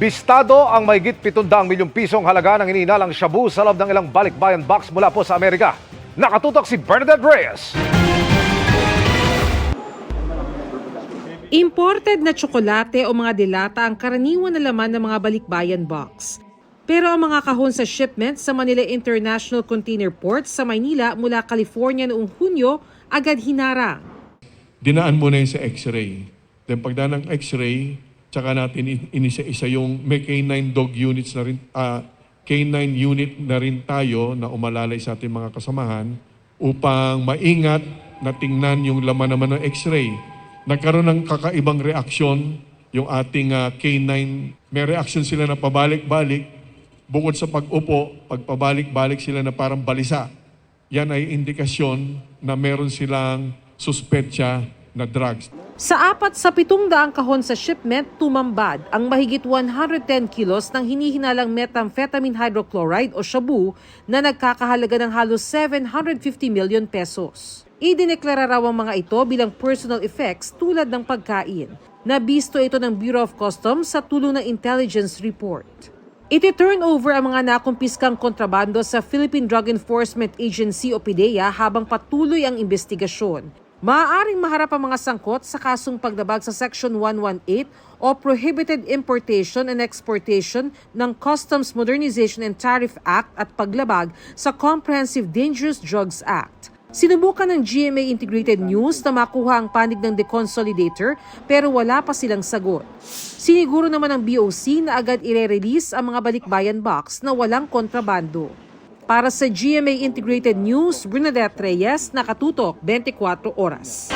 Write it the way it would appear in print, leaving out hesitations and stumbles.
Bistado ang mahigit 700 milyong pisong halaga ng iniinalang shabu sa loob ng ilang balikbayan box mula po sa Amerika. Nakatutok si Bernadette Reyes. Imported na tsokolate o mga dilata ang karaniwan na laman ng mga balikbayan box. Pero ang mga kahon sa shipment sa Manila International Container Port sa Maynila mula California noong Hunyo agad hinarang. Dinaan muna yun sa x-ray. Then pagdaan ng x-ray, tsaka natin inisa-isa yung may K9 dog units na rin, K9 unit na rin tayo na umalalay sa ating mga kasamahan upang maingat na tingnan yung laman naman ng x-ray. Nagkaroon ng kakaibang reaksyon yung ating K9. May reaksyon sila na pabalik-balik. Bukod sa pag-upo, pagpabalik-balik sila na parang balisa. Yan ay indikasyon na meron silang suspetsya na drugs. Sa 4 sa 700 kahon sa shipment, tumambad ang mahigit 110 kilos ng hinihinalang methamphetamine hydrochloride o shabu na nagkakahalaga ng halos 750 million pesos. Idineklara raw ang mga ito bilang personal effects tulad ng pagkain. Nabisto ito ng Bureau of Customs sa tulong ng intelligence report. Iti-turn over ang mga nakumpiskang kontrabando sa Philippine Drug Enforcement Agency o PDEA habang patuloy ang investigasyon. Maaaring maharap ang mga sangkot sa kasong pagdabag sa Section 118 o Prohibited Importation and Exportation ng Customs Modernization and Tariff Act at paglabag sa Comprehensive Dangerous Drugs Act. Sinubukan ng GMA Integrated News na makuha ang panig ng deconsolidator pero wala pa silang sagot. Siniguro naman ng BOC na agad ire-release ang mga balikbayan box na walang kontrabando. Para sa GMA Integrated News, Bernadette Reyes, Nakatutok, 24 Oras.